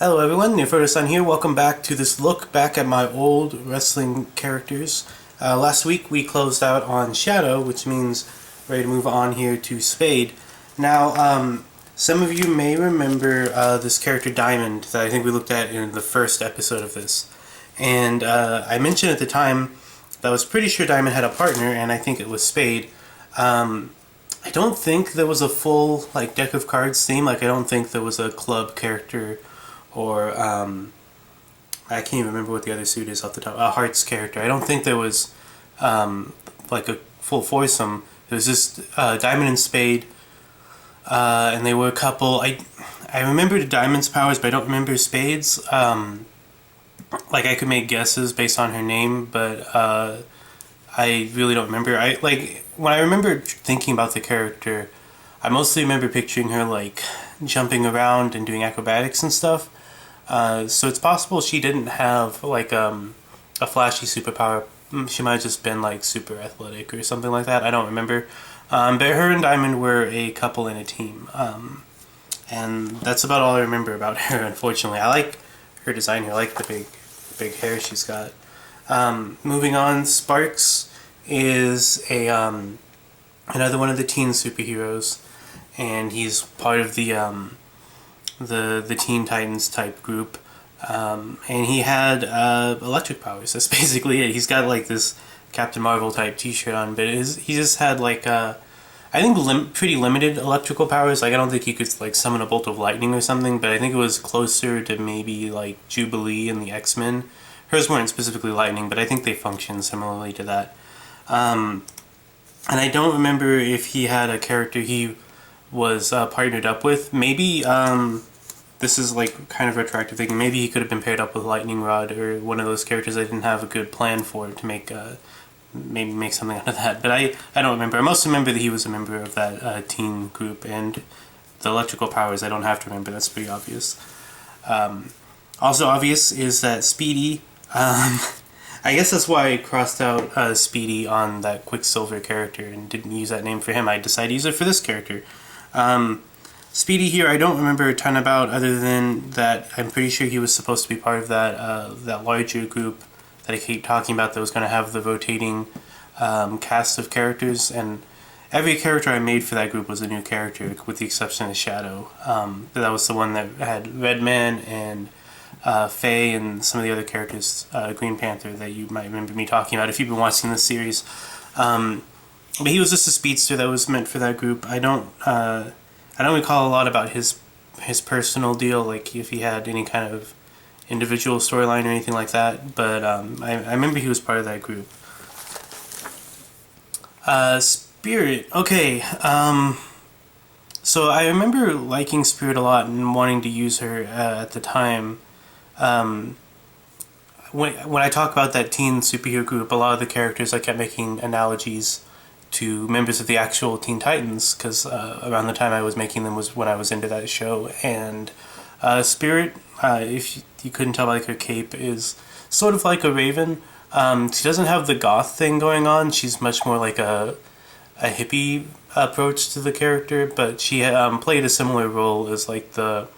Hello everyone, Nefertiti here. Welcome back to this look back at my old wrestling characters. Last week we closed out on Shadow, which means ready to move on here to Spade. Now, some of you may remember this character Diamond that I think we looked at in the first episode of this. And I mentioned at the time that I was pretty sure Diamond had a partner, and I think it was Spade. I don't think there was a full deck of cards theme. I don't think there was a club character or I can't even remember what the other suit is off the top. A Hearts character. I don't think there was a full foursome. It was just Diamond and Spade, and they were a couple. I remember Diamond's powers, but I don't remember Spade's. I could make guesses based on her name, but I really don't remember. When I remember thinking about the character, I mostly remember picturing her jumping around and doing acrobatics and stuff. So it's possible she didn't have a flashy superpower. She might have just been super athletic or something like that. I don't remember. But her and Diamond were a couple in a team. And that's about all I remember about her, unfortunately. I like her design here. I like the big hair she's got. Moving on, Sparks is another one of the teen superheroes, and he's part of the Teen Titans type group, and he had electric powers. That's basically it. He's got this Captain Marvel type T-shirt on, but he just had I think pretty limited electrical powers. I don't think he could summon a bolt of lightning or something, but I think it was closer to maybe Jubilee and the X-Men. Hers weren't specifically lightning, but I think they function similarly to that. And I don't remember if he had a character he was partnered up with. Maybe this is kind of retroactive thinking. Maybe he could have been paired up with Lightning Rod or one of those characters I didn't have a good plan for to maybe make something out of that. But I don't remember. I mostly remember that he was a member of that teen group, and the electrical powers I don't have to remember. That's pretty obvious. Also obvious is that Speedy. I guess that's why I crossed out Speedy on that Quicksilver character and didn't use that name for him. I decided to use it for this character. Speedy here, I don't remember a ton about, other than that I'm pretty sure he was supposed to be part of that larger group that I keep talking about that was going to have the rotating cast of characters, and every character I made for that group was a new character, with the exception of Shadow. That was the one that had Redman and Faye and some of the other characters, Green Panther, that you might remember me talking about if you've been watching this series. But he was just a speedster that was meant for that group. I don't recall a lot about his personal deal, if he had any kind of individual storyline or anything like that. But I remember he was part of that group. Spirit. Okay. So I remember liking Spirit a lot and wanting to use her at the time. When I talk about that teen superhero group, a lot of the characters I kept making analogies to members of the actual Teen Titans, because around the time I was making them was when I was into that show. And Spirit, if you couldn't tell by her cape, is sort of like a Raven. She doesn't have the goth thing going on. She's much more like a hippie approach to the character, but she played a similar role as the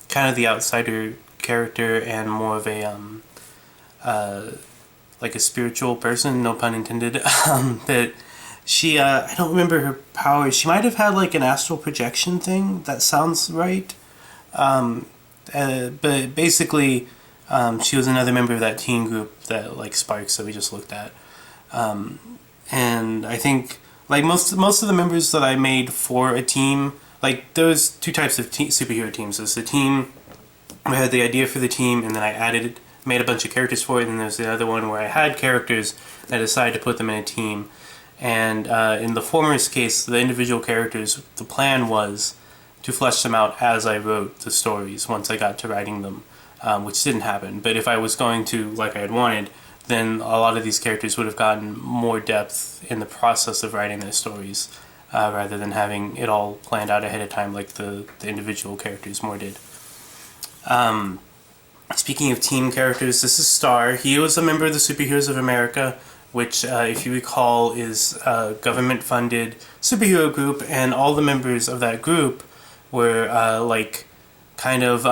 kind of the outsider character and more of a a spiritual person, no pun intended. But she I don't remember her powers. She might have had an astral projection thing. That sounds right. But basically she was another member of that teen group that Sparks that we just looked at. And I think most of the members that I made for a team, there was two types of superhero teams. There's the team where I had the idea for the team, and then I made a bunch of characters for it, and then there's the other one where I had characters and I decided to put them in a team. And in the former's case, the individual characters, the plan was to flesh them out as I wrote the stories once I got to writing them, which didn't happen. But if I was going to, like I had wanted, then a lot of these characters would have gotten more depth in the process of writing their stories, rather than having it all planned out ahead of time like the individual characters more did. Speaking of team characters, this is Star. He was a member of the Superheroes of America, which, if you recall, is a government-funded superhero group, and all the members of that group were kind of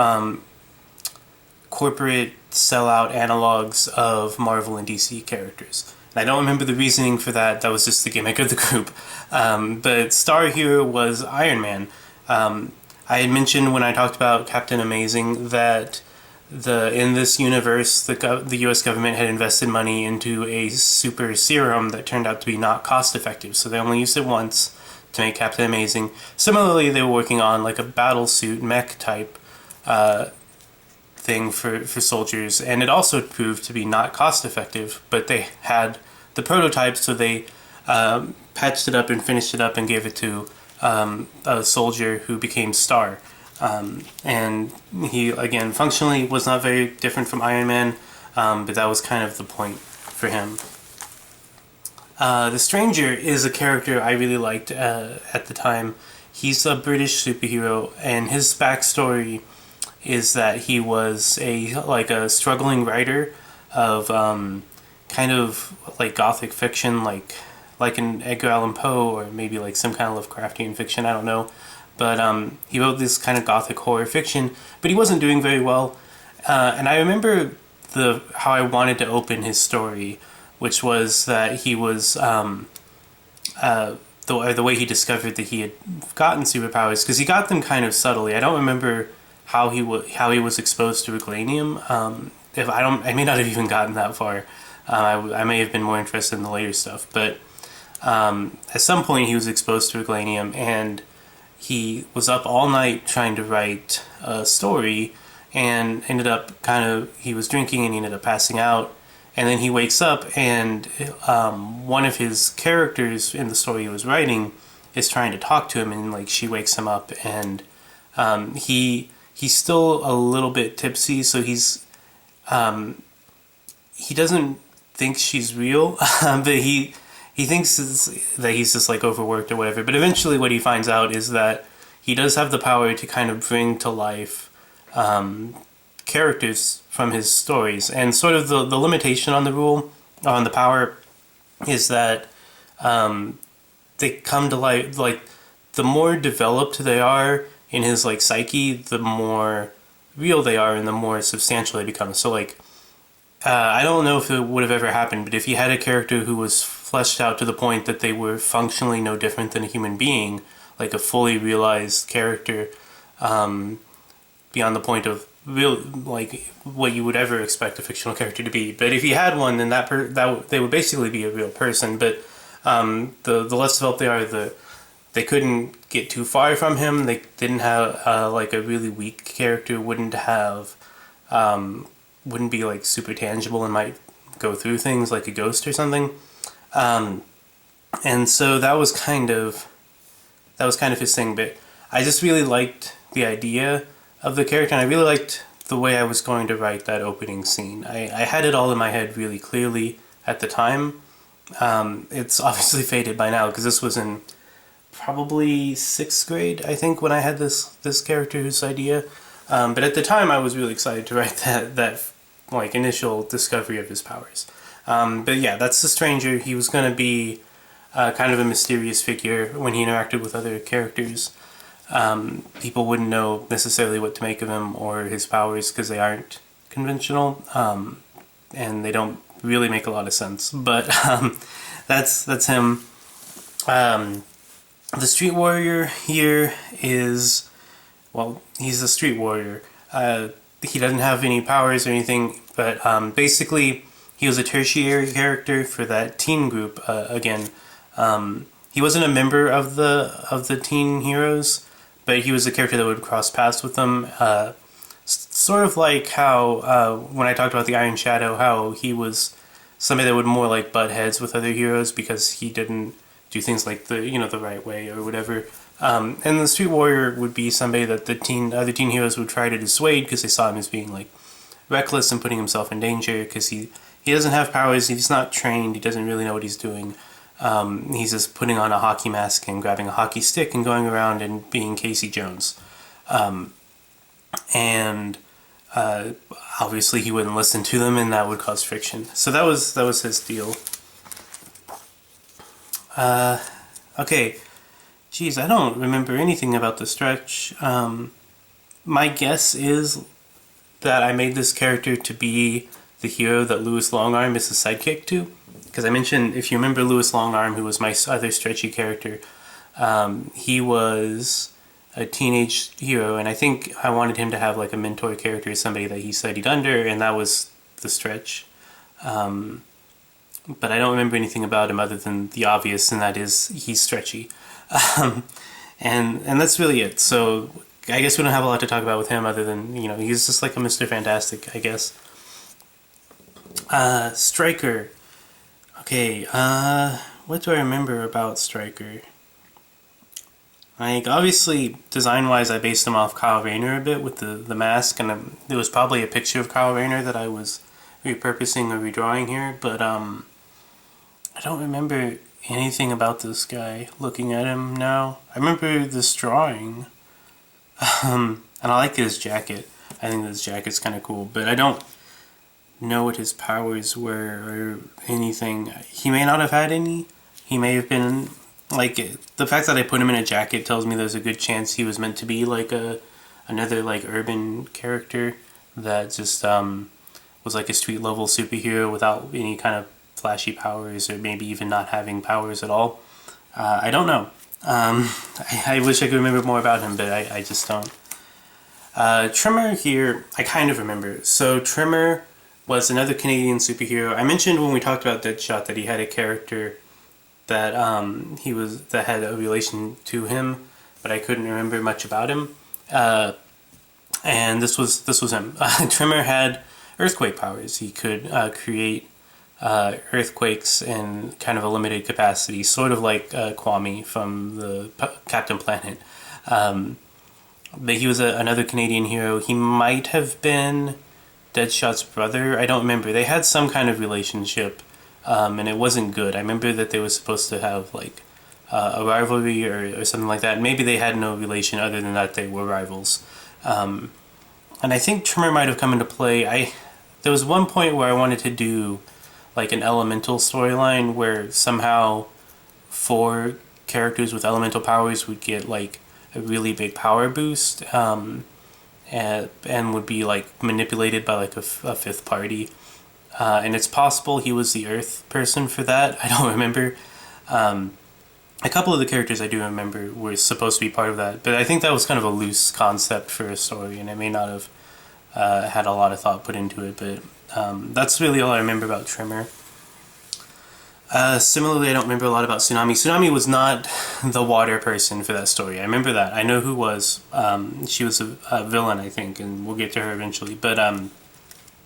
corporate sellout analogs of Marvel and DC characters. And I don't remember the reasoning for that. That was just the gimmick of the group. But star hero was Iron Man. I had mentioned when I talked about Captain Amazing that in this universe, the U.S. government had invested money into a super serum that turned out to be not cost effective, so they only used it once to make Captain Amazing. Similarly, they were working on like a battle suit mech type thing for soldiers, and it also proved to be not cost effective, but they had the prototype, so they patched it up and finished it up and gave it to a soldier who became Star. And he, again, functionally was not very different from Iron Man, but that was kind of the point for him. The Stranger is a character I really liked at the time. He's a British superhero, and his backstory is that he was a struggling writer of kind of like gothic fiction, like an Edgar Allan Poe, or maybe like some kind of Lovecraftian fiction, I don't know. But he wrote this kind of gothic horror fiction, but he wasn't doing very well. And I remember how I wanted to open his story, which was that he was the way he discovered that he had gotten superpowers, because he got them kind of subtly. I don't remember how he was exposed to Vibranium. I may not have even gotten that far. I may have been more interested in the later stuff, but at some point he was exposed to Vibranium, and he was up all night trying to write a story, and he was drinking and he ended up passing out. And then he wakes up, and one of his characters in the story he was writing is trying to talk to him, and like she wakes him up, and he's still a little bit tipsy, so he doesn't think she's real, but he thinks that he's just like overworked or whatever. But eventually what he finds out is that he does have the power to kind of bring to life characters from his stories. And sort of the limitation on the power is that they come to life, like the more developed they are in his like psyche, the more real they are and the more substantial they become. So like I don't know if it would have ever happened, but if you had a character who was fleshed out to the point that they were functionally no different than a human being, like a fully realized character, beyond the point of real, like what you would ever expect a fictional character to be. But if you had one, then they would basically be a real person. But the less developed they are, they couldn't get too far from him. They didn't have like a really weak character wouldn't be like super tangible and might go through things like a ghost or something. And so that was kind of his thing. But I just really liked the idea of the character, and I really liked the way I was going to write that opening scene. I had it all in my head really clearly at the time. It's obviously faded by now, because this was in probably 6th grade, I think, when I had this character's idea. But at the time, I was really excited to write that like initial discovery of his powers. But yeah, that's the Stranger. He was going to be kind of a mysterious figure when he interacted with other characters. People wouldn't know necessarily what to make of him or his powers because they aren't conventional, and they don't really make a lot of sense. But that's him. The Street Warrior here is, well, he's a street warrior. He doesn't have any powers or anything, but basically he was a tertiary character for that teen group. Again, he wasn't a member of the teen heroes, but he was a character that would cross paths with them. Sort of like how when I talked about the Iron Shadow, how he was somebody that would more like butt heads with other heroes because he didn't do things like the right way or whatever. And the Street Warrior would be somebody that the other teen heroes would try to dissuade because they saw him as being like reckless and putting himself in danger, because he doesn't have powers, he's not trained, he doesn't really know what he's doing. He's just putting on a hockey mask and grabbing a hockey stick and going around and being Casey Jones. And obviously he wouldn't listen to them, and that would cause friction. So that was his deal. Okay. Geez, I don't remember anything about the stretch. My guess is that I made this character to be the hero that Louis Longarm is the sidekick to. Because I mentioned, if you remember Louis Longarm, who was my other stretchy character, he was a teenage hero, and I think I wanted him to have like a mentor character, somebody that he studied under, and that was the stretch. But I don't remember anything about him other than the obvious, and that is he's stretchy. And that's really it. So I guess we don't have a lot to talk about with him other than, he's just like a Mr. Fantastic, I guess. Stryker. Okay, what do I remember about Stryker? Like, obviously, design-wise, I based him off Kyle Rayner a bit with the mask, and there was probably a picture of Kyle Rayner that I was repurposing or redrawing here, but I don't remember anything about this guy looking at him now. I remember this drawing, and I like his jacket. I think this jacket's kind of cool, but I don't know what his powers were or anything. He may not have had any. He may have been, like, the fact that I put him in a jacket tells me there's a good chance he was meant to be like another like urban character that just was like a street level superhero without any kind of flashy powers, or maybe even not having powers at all. I don't know. I wish I could remember more about him, but I just don't. Tremor here, I kind of remember. So Tremor was another Canadian superhero. I mentioned when we talked about Deadshot that he had a character that that had a relation to him, but I couldn't remember much about him. And this was him. Tremor had earthquake powers. He could create earthquakes in kind of a limited capacity, sort of like Kwame from the Captain Planet. But he was another Canadian hero. He might have been Deadshot's brother. I don't remember. They had some kind of relationship, and it wasn't good. I remember that they were supposed to have like a rivalry or something like that. Maybe they had no relation other than that they were rivals. And I think Tremor might have come into play. There was one point where I wanted to do like an elemental storyline where somehow 4 characters with elemental powers would get like a really big power boost, and would be like manipulated by like a fifth party. And it's possible he was the Earth person for that. I don't remember. A couple of the characters I do remember were supposed to be part of that, but I think that was kind of a loose concept for a story, and it may not have had a lot of thought put into it, but that's really all I remember about Tremor. Similarly, I don't remember a lot about Tsunami. Tsunami was not the water person for that story. I remember that. I know who was. She was a villain, I think, and we'll get to her eventually. But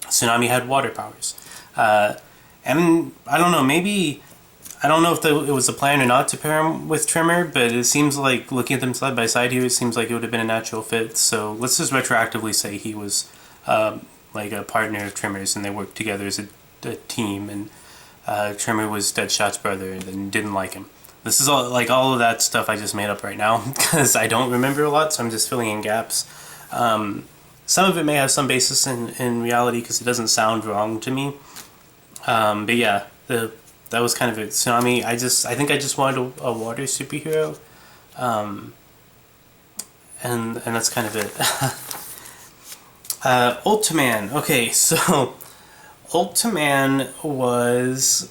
Tsunami had water powers. And I don't know, maybe... I don't know if it was a plan or not to pair him with Tremor, but it seems like, looking at them side by side here, it seems like it would have been a natural fit. So let's just retroactively say he was like a partner of Tremor's, and they worked together as a team, and Tremor was Deadshot's brother and didn't like him. This is all of that stuff I just made up right now because I don't remember a lot, so I'm just filling in gaps. Some of it may have some basis in reality because it doesn't sound wrong to me. But yeah, that was kind of it. Tsunami, I think I just wanted a water superhero. And that's kind of it. Ultiman. Okay, so Ultiman was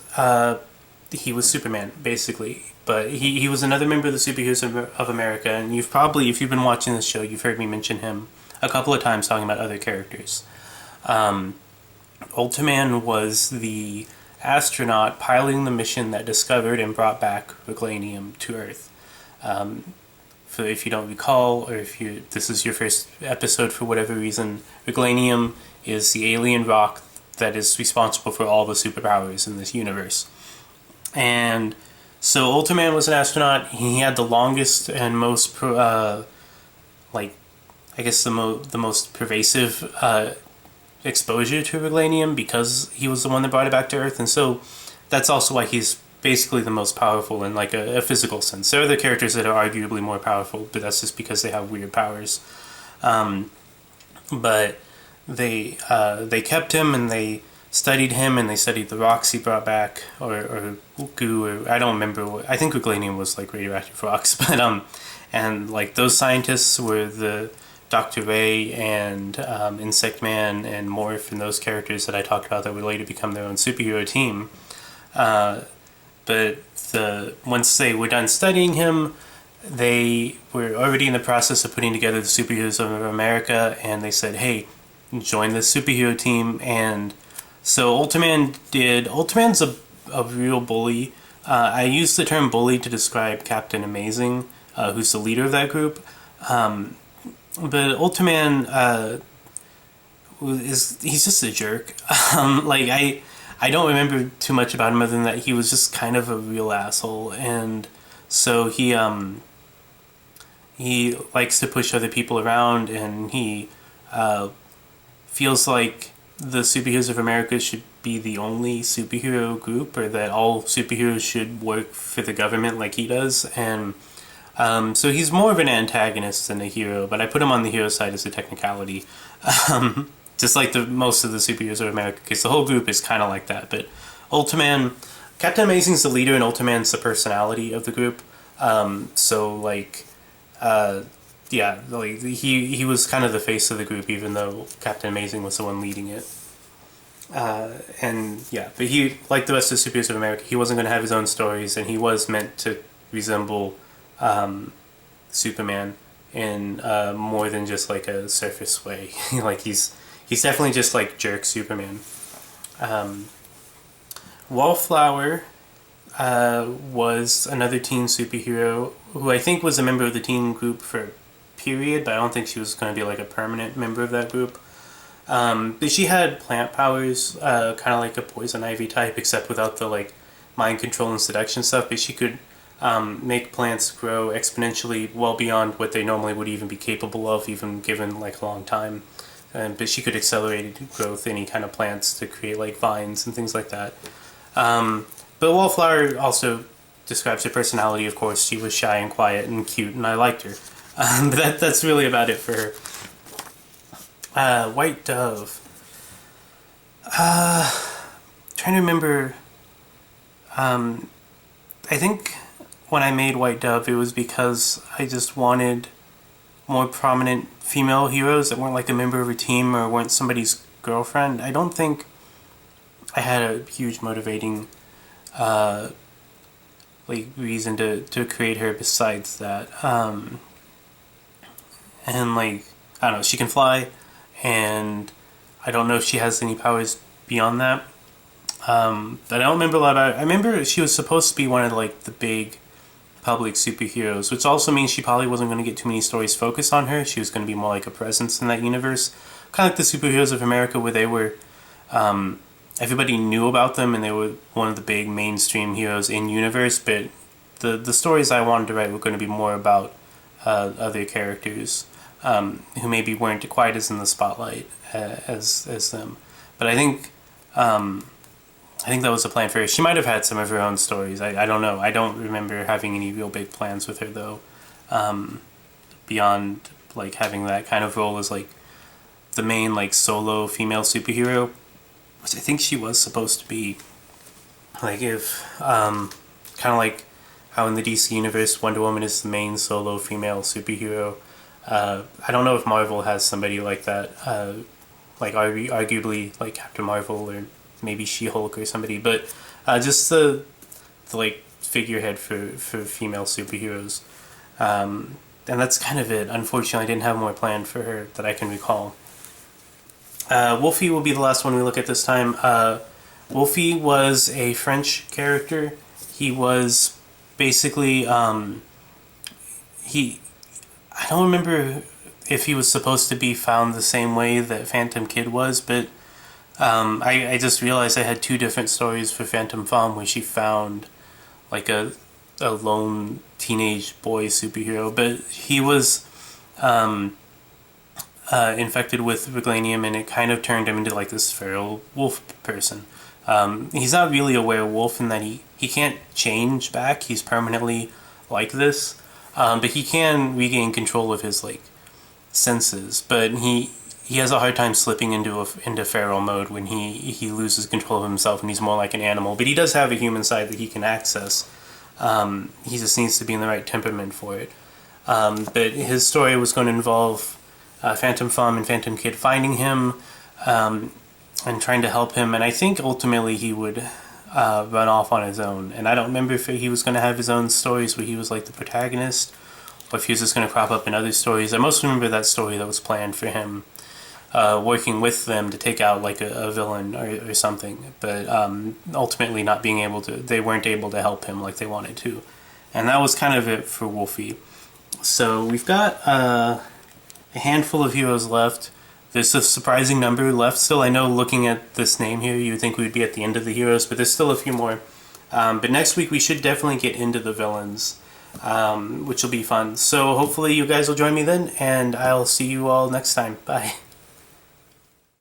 he was Superman basically, but he was another member of the Superheroes of America, and you've probably, if you've been watching this show, you've heard me mention him a couple of times talking about other characters. Ultiman was the astronaut piloting the mission that discovered and brought back Viglanium to Earth. So if you don't recall, or if this is your first episode for whatever reason, Viglanium is the alien rock that is responsible for all the superpowers in this universe. And so Ultiman was an astronaut. He had the longest and most, the most pervasive exposure to Viglanium because he was the one that brought it back to Earth. And so that's also why he's basically the most powerful in like a physical sense. There are other characters that are arguably more powerful, but that's just because they have weird powers. But they kept him, and they studied him, and they studied the rocks he brought back, or goo, or I don't remember. I think Viglanium was like radioactive rocks, but and like those scientists were the Dr. Ray and Insect Man and Morph and those characters that I talked about that would later become their own superhero team. But once they were done studying him, they were already in the process of putting together the Superheroes of America, and they said, hey, join the superhero team. And so Ultraman's a real bully. I use the term bully to describe Captain Amazing, who's the leader of that group. But Ultraman he's just a jerk. I don't remember too much about him other than that he was just kind of a real asshole, and so he likes to push other people around, and he feels like the Superheroes of America should be the only superhero group, or that all superheroes should work for the government like he does, and so he's more of an antagonist than a hero, but I put him on the hero side as a technicality. Just like most of the Superheroes of America, because the whole group is kind of like that. But Captain Amazing's the leader, and Ultraman's the personality of the group. He was kind of the face of the group, even though Captain Amazing was the one leading it. But he, like the rest of the Superheroes of America, he wasn't going to have his own stories, and he was meant to resemble Superman in more than just like a surface way. Like he's definitely just like jerk Superman. Wallflower was another teen superhero who I think was a member of the teen group for a period, but I don't think she was going to be like a permanent member of that group. But she had plant powers, kind of like a poison ivy type, except without the like mind control and seduction stuff. But she could make plants grow exponentially well beyond what they normally would even be capable of, even given like a long time. But she could accelerate growth any kind of plants to create like vines and things like that. But Wallflower also describes her personality, of course. She was shy and quiet and cute, and I liked her. But that's really about it for her. White Dove. Trying to remember. I think when I made White Dove, it was because I just wanted more prominent female heroes that weren't like a member of a team or weren't somebody's girlfriend. I don't think I had a huge motivating reason to create her besides that. And like, I don't know, she can fly, and I don't know if she has any powers beyond that. But I don't remember a lot about it. I remember she was supposed to be one of like the big public superheroes, which also means she probably wasn't going to get too many stories focused on her. She was going to be more like a presence in that universe, kind of like the Superheroes of America, where they were everybody knew about them and they were one of the big mainstream heroes in universe. But the stories I wanted to write were going to be more about other characters who maybe weren't quite as in the spotlight as them. But I think that was the plan for her. She might have had some of her own stories. I don't know. I don't remember having any real big plans with her, though, beyond like having that kind of role as like the main like solo female superhero, which I think she was supposed to be. Like if kind of like how in the DC universe Wonder Woman is the main solo female superhero. I don't know if Marvel has somebody like that, like arguably like Captain Marvel or maybe She-Hulk or somebody, but just the like figurehead for female superheroes, and that's kind of it. Unfortunately, I didn't have more planned for her that I can recall. Wolfie will be the last one we look at this time. Wolfie was a French character. He was basically I don't remember if he was supposed to be found the same way that Phantom Kid was, but I just realized I had two different stories for Phantom Femme where she found like a lone teenage boy superhero, but he was infected with Viglanium, and it kind of turned him into like this feral wolf person. He's not really a werewolf in that he can't change back. He's permanently like this, but he can regain control of his like senses. But he has a hard time slipping into feral mode when he loses control of himself and he's more like an animal. But he does have a human side that he can access. He just needs to be in the right temperament for it. But his story was going to involve Phantom Thumb and Phantom Kid finding him and trying to help him. And I think ultimately he would run off on his own. And I don't remember if he was going to have his own stories where he was like the protagonist, or if he was just going to crop up in other stories. I most remember that story that was planned for him, working with them to take out like a villain or something, but ultimately not being able to. They weren't able to help him like they wanted to, and that was kind of it for Wolfie. So we've got a handful of heroes left. There's a surprising number left still. I know looking at this name here, you would think we'd be at the end of the heroes, but there's still a few more. But next week we should definitely get into the villains, which will be fun. So hopefully you guys will join me then, and I'll see you all next time. Bye.